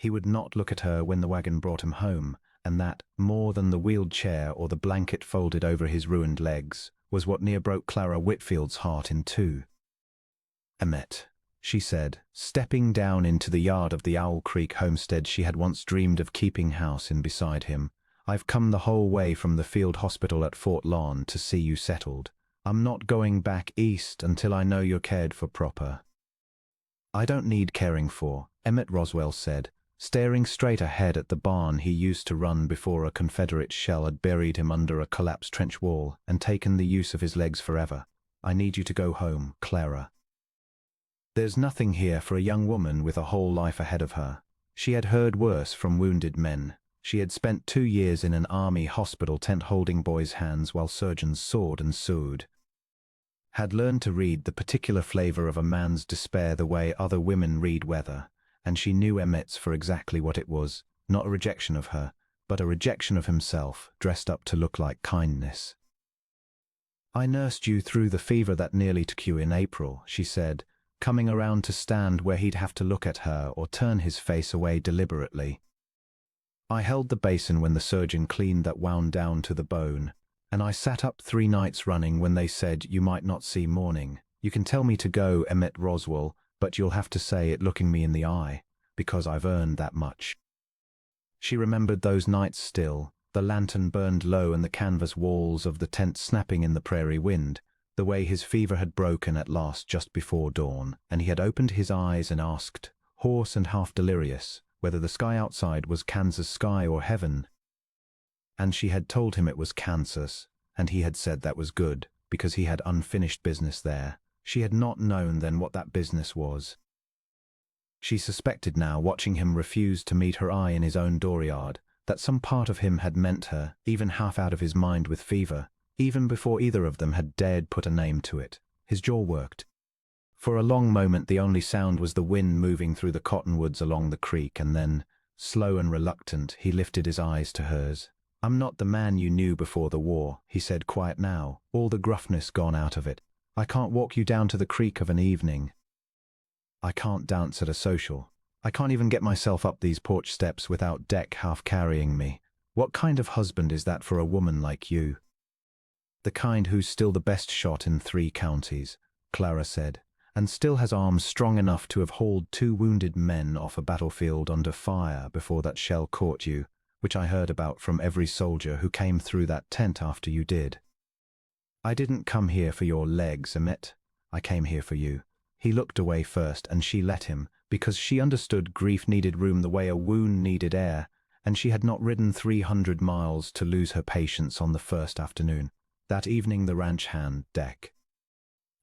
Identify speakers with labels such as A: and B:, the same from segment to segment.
A: He would not look at her when the wagon brought him home, and that, more than the wheeled chair or the blanket folded over his ruined legs, was what near broke Clara Whitfield's heart in two. "Emmett," she said, stepping down into the yard of the Owl Creek homestead she had once dreamed of keeping house in beside him, "I've come the whole way from the field hospital at Fort Lawn to see you settled. I'm not going back east until I know you're cared for proper." "I don't need caring for," Emmett Roswell said, staring straight ahead at the barn he used to run before a Confederate shell had buried him under a collapsed trench wall and taken the use of his legs forever. "I need you to go home, Clara. There's nothing here for a young woman with a whole life ahead of her." She had heard worse from wounded men. She had spent 2 years in an army hospital tent holding boys' hands while surgeons sawed and sewed. Had learned to read the particular flavor of a man's despair the way other women read weather, and she knew Emmett's for exactly what it was, not a rejection of her, but a rejection of himself, dressed up to look like kindness. "I nursed you through the fever that nearly took you in April," she said, coming around to stand where he'd have to look at her or turn his face away deliberately. "I held the basin when the surgeon cleaned that wound down to the bone, and I sat up 3 nights running when they said you might not see morning. You can tell me to go, Emmett Roswell, but you'll have to say it looking me in the eye, because I've earned that much." She remembered those nights still, the lantern burned low and the canvas walls of the tent snapping in the prairie wind, the way his fever had broken at last just before dawn, and he had opened his eyes and asked, hoarse and half delirious, whether the sky outside was Kansas sky or heaven. And she had told him it was Kansas, and he had said that was good, because he had unfinished business there. She had not known then what that business was. She suspected now, watching him refuse to meet her eye in his own dooryard, that some part of him had meant her, even half out of his mind with fever, even before either of them had dared put a name to it. His jaw worked. For a long moment the only sound was the wind moving through the cottonwoods along the creek, and then, slow and reluctant, he lifted his eyes to hers. "I'm not the man you knew before the war," he said, quiet now, all the gruffness gone out of it. "I can't walk you down to the creek of an evening. I can't dance at a social. I can't even get myself up these porch steps without Deck half carrying me. What kind of husband is that for a woman like you?" "The kind who's still the best shot in 3 counties, Clara said, "and still has arms strong enough to have hauled 2 wounded men off a battlefield under fire before that shell caught you, which I heard about from every soldier who came through that tent after you did. I didn't come here for your legs, Emmett. I came here for you." He looked away first, and she let him, because she understood grief needed room the way a wound needed air, and she had not ridden 300 miles to lose her patience on the first afternoon. That evening the ranch hand, Deck,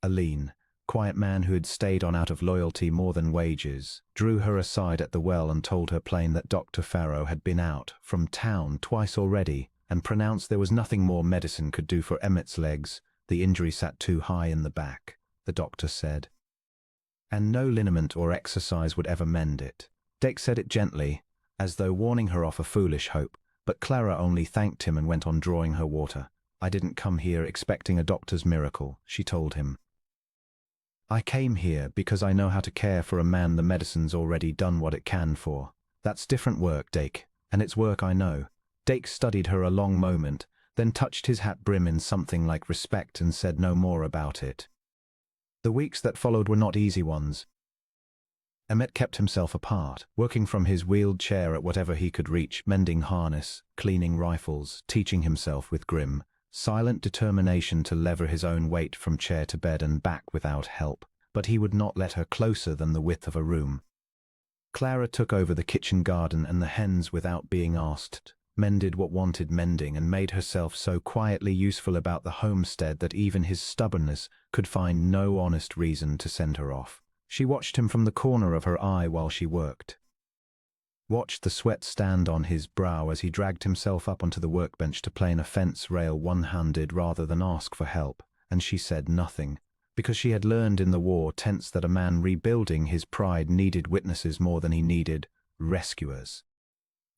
A: a lean, quiet man who had stayed on out of loyalty more than wages, drew her aside at the well and told her plain that Dr. Farrow had been out from town twice already and pronounced there was nothing more medicine could do for Emmett's legs. The injury sat too high in the back, the doctor said, and no liniment or exercise would ever mend it. Deck said it gently, as though warning her off a foolish hope, but Clara only thanked him and went on drawing her water. "I didn't come here expecting a doctor's miracle," she told him. "I came here because I know how to care for a man the medicine's already done what it can for. That's different work, Dake, and it's work I know." Dake studied her a long moment, then touched his hat brim in something like respect and said no more about it. The weeks that followed were not easy ones. Emmett kept himself apart, working from his wheeled chair at whatever he could reach, mending harness, cleaning rifles, teaching himself with grim, silent determination to lever his own weight from chair to bed and back without help, but he would not let her closer than the width of a room. Clara took over the kitchen garden and the hens without being asked, mended what wanted mending, and made herself so quietly useful about the homestead that even his stubbornness could find no honest reason to send her off. She watched him from the corner of her eye while she worked. Watched the sweat stand on his brow as he dragged himself up onto the workbench to plane a fence rail one-handed rather than ask for help, and she said nothing, because she had learned in the war tents that a man rebuilding his pride needed witnesses more than he needed rescuers.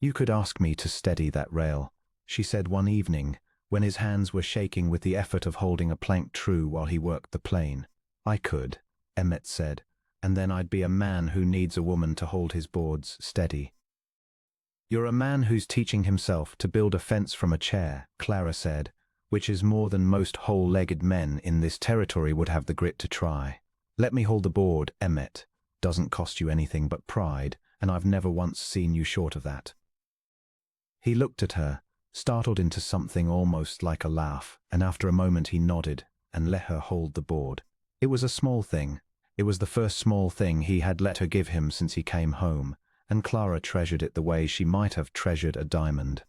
A: "You could ask me to steady that rail," she said one evening, when his hands were shaking with the effort of holding a plank true while he worked the plane. "I could," Emmett said, "and then I'd be a man who needs a woman to hold his boards steady." You're a man who's teaching himself to build a fence from a chair, Clara said, which is more than most whole-legged men in this territory would have the grit to try. Let me hold the board, Emmett. Doesn't cost you anything but pride, and I've never once seen you short of that. He looked at her, startled into something almost like a laugh, and after a moment he nodded and let her hold the board. It was a small thing. It was the first small thing he had let her give him since he came home, and Clara treasured it the way she might have treasured a diamond.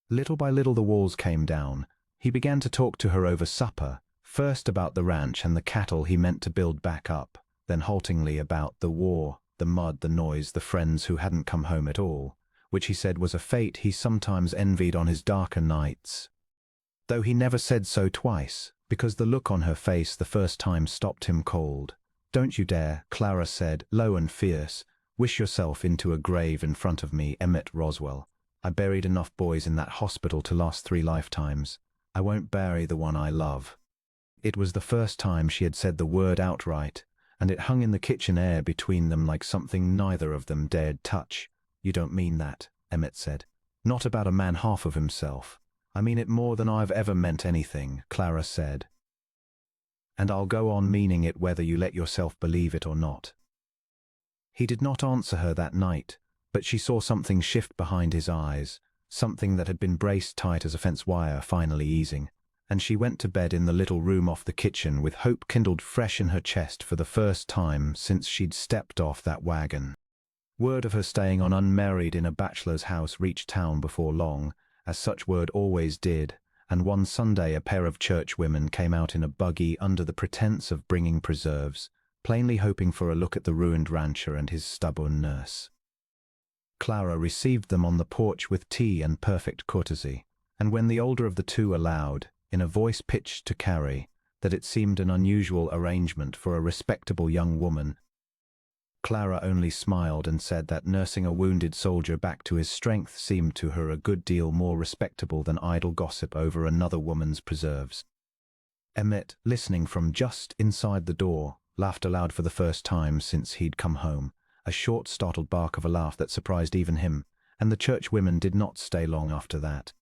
A: Little by little the walls came down. He began to talk to her over supper, first about the ranch and the cattle he meant to build back up, then haltingly about the war, the mud, the noise, the friends who hadn't come home at all, which he said was a fate he sometimes envied on his darker nights. Though he never said so twice, because the look on her face the first time stopped him cold. Don't you dare, Clara said, low and fierce, wish yourself into a grave in front of me, Emmett Roswell. I buried enough boys in that hospital to last 3 lifetimes. I won't bury the one I love. It was the first time she had said the word outright, and it hung in the kitchen air between them like something neither of them dared touch. You don't mean that, Emmett said. Not about a man half of himself. I mean it more than I've ever meant anything, Clara said. And I'll go on meaning it whether you let yourself believe it or not. He did not answer her that night, but she saw something shift behind his eyes, something that had been braced tight as a fence wire finally easing, and she went to bed in the little room off the kitchen with hope kindled fresh in her chest for the first time since she'd stepped off that wagon. Word of her staying on unmarried in a bachelor's house reached town before long, as such word always did, and one Sunday a pair of churchwomen came out in a buggy under the pretense of bringing preserves, plainly hoping for a look at the ruined rancher and his stubborn nurse. Clara received them on the porch with tea and perfect courtesy, and when the older of the two allowed, in a voice pitched to carry, that it seemed an unusual arrangement for a respectable young woman, Clara only smiled and said that nursing a wounded soldier back to his strength seemed to her a good deal more respectable than idle gossip over another woman's preserves. Emmett, listening from just inside the door, laughed aloud for the first time since he'd come home, a short, startled bark of a laugh that surprised even him, and the churchwomen did not stay long after that.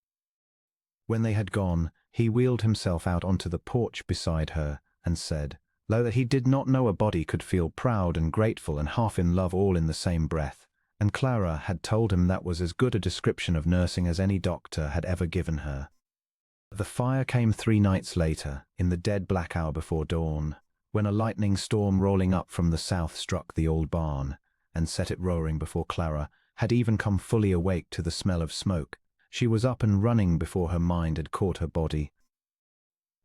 A: When they had gone, he wheeled himself out onto the porch beside her and said, lo, that he did not know a body could feel proud and grateful and half in love all in the same breath, and Clara had told him that was as good a description of nursing as any doctor had ever given her. The fire came 3 nights later, in the dead black hour before dawn, when a lightning storm rolling up from the south struck the old barn, and set it roaring before Clara had even come fully awake to the smell of smoke. She was up and running before her mind had caught her body.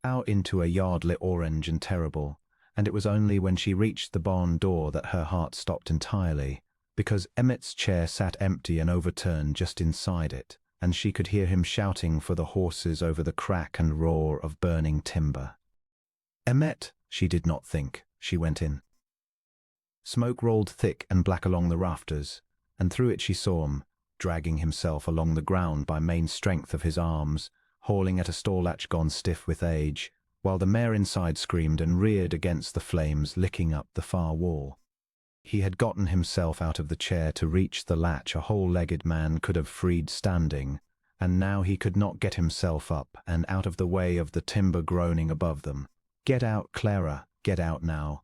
A: Out into a yard lit orange and terrible, and it was only when she reached the barn door that her heart stopped entirely, because Emmett's chair sat empty and overturned just inside it, and she could hear him shouting for the horses over the crack and roar of burning timber. Emmett, she did not think. She went in. Smoke rolled thick and black along the rafters, and through it she saw him, dragging himself along the ground by main strength of his arms, hauling at a store latch gone stiff with age, while the mare inside screamed and reared against the flames licking up the far wall. He had gotten himself out of the chair to reach the latch a whole-legged man could have freed standing, and now he could not get himself up and out of the way of the timber groaning above them. Get out, Clara, get out now.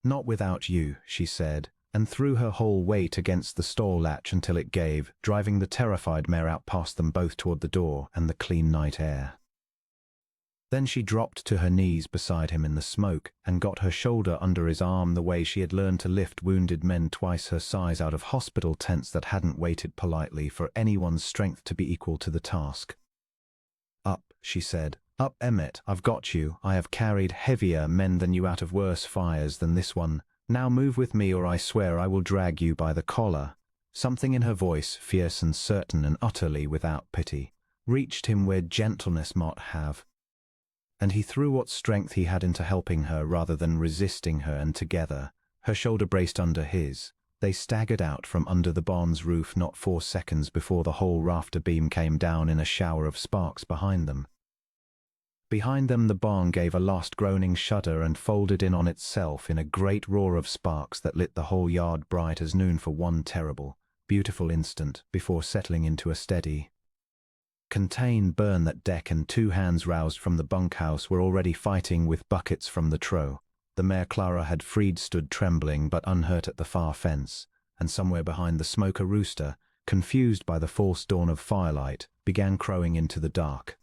A: Not without you, she said, and threw her whole weight against the stall latch until it gave, driving the terrified mare out past them both toward the door and the clean night air. Then she dropped to her knees beside him in the smoke and got her shoulder under his arm the way she had learned to lift wounded men twice her size out of hospital tents that hadn't waited politely for anyone's strength to be equal to the task. Up, she said. Up, Emmett, I've got you. I have carried heavier men than you out of worse fires than this one. Now move with me or I swear I will drag you by the collar. Something in her voice, fierce and certain and utterly without pity, reached him where gentleness might have, and he threw what strength he had into helping her rather than resisting her, and together, her shoulder braced under his, they staggered out from under the barn's roof not 4 seconds before the whole rafter beam came down in a shower of sparks behind them. Behind them the barn gave a last groaning shudder and folded in on itself in a great roar of sparks that lit the whole yard bright as noon for one terrible, beautiful instant before settling into a steady, contained burn. That deck and two hands roused from the bunkhouse were already fighting with buckets from the trough. The mare Clara had freed stood trembling but unhurt at the far fence, and somewhere behind the smoke a rooster, confused by the false dawn of firelight, began crowing into the dark.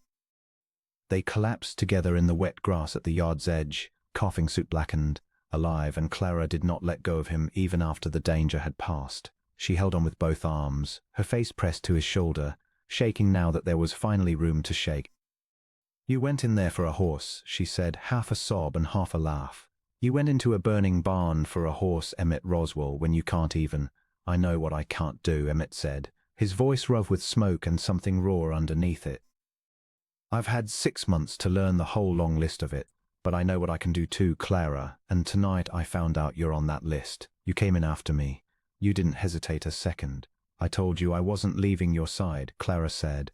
A: They collapsed together in the wet grass at the yard's edge, coughing soot-blackened, alive, and Clara did not let go of him even after the danger had passed. She held on with both arms, her face pressed to his shoulder, shaking now that there was finally room to shake. "You went in there for a horse," she said, half a sob and half a laugh. "You went into a burning barn for a horse, Emmett Roswell, when you can't even—" "I know what I can't do," Emmett said, his voice rough with smoke and something raw underneath it. "I've had 6 months to learn the whole long list of it, but I know what I can do too, Clara, and tonight I found out you're on that list. You came in after me. You didn't hesitate a second. I told you I wasn't leaving your side," Clara said.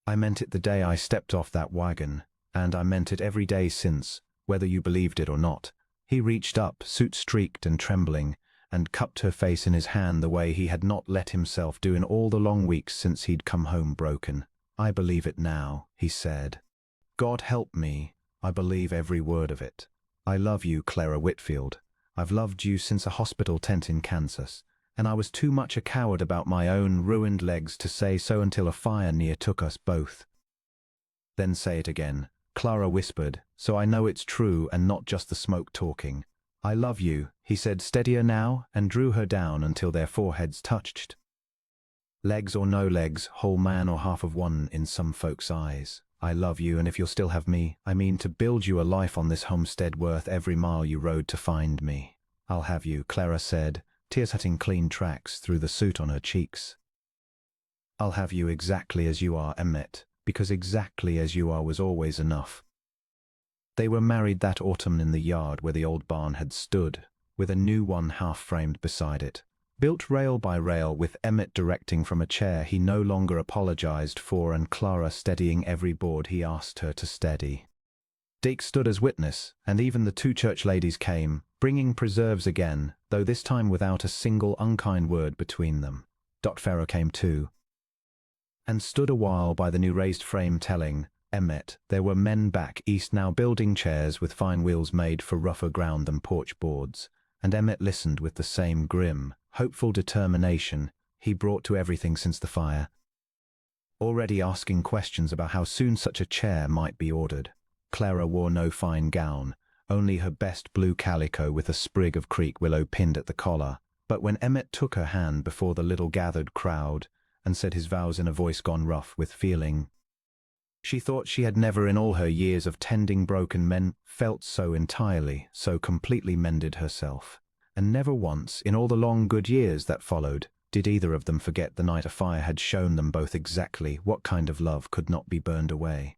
A: "I meant it the day I stepped off that wagon, and I meant it every day since, whether you believed it or not." He reached up, soot-streaked and trembling, and cupped her face in his hand the way he had not let himself do in all the long weeks since he'd come home broken. "I believe it now," he said. "God help me, I believe every word of it. I love you, Clara Whitfield. I've loved you since a hospital tent in Kansas, and I was too much a coward about my own ruined legs to say so until a fire near took us both." "Then say it again," Clara whispered, "so I know it's true and not just the smoke talking." "I love you," he said, steadier now, and drew her down until their foreheads touched. Legs or no legs, whole man or half of one in some folks' eyes. "I love you, and if you'll still have me, I mean to build you a life on this homestead worth every mile you rode to find me." "I'll have you," Clara said, tears cutting clean tracks through the soot on her cheeks. "I'll have you exactly as you are, Emmett, because exactly as you are was always enough." They were married that autumn in the yard where the old barn had stood, with a new one half-framed beside it, built rail by rail, with Emmett directing from a chair he no longer apologized for and Clara steadying every board he asked her to steady. Dick stood as witness, and even the two church ladies came, bringing preserves again, though this time without a single unkind word between them. Dot Farrow came too, and stood a while by the new raised frame telling Emmett there were men back east now building chairs with fine wheels made for rougher ground than porch boards, and Emmett listened with the same grim, hopeful determination he brought to everything since the fire, already asking questions about how soon such a chair might be ordered. Clara wore no fine gown, only her best blue calico with a sprig of creek willow pinned at the collar, but when Emmett took her hand before the little gathered crowd and said his vows in a voice gone rough with feeling, she thought she had never in all her years of tending broken men felt so entirely, so completely mended herself. And never once, in all the long good years that followed, did either of them forget the night a fire had shown them both exactly what kind of love could not be burned away.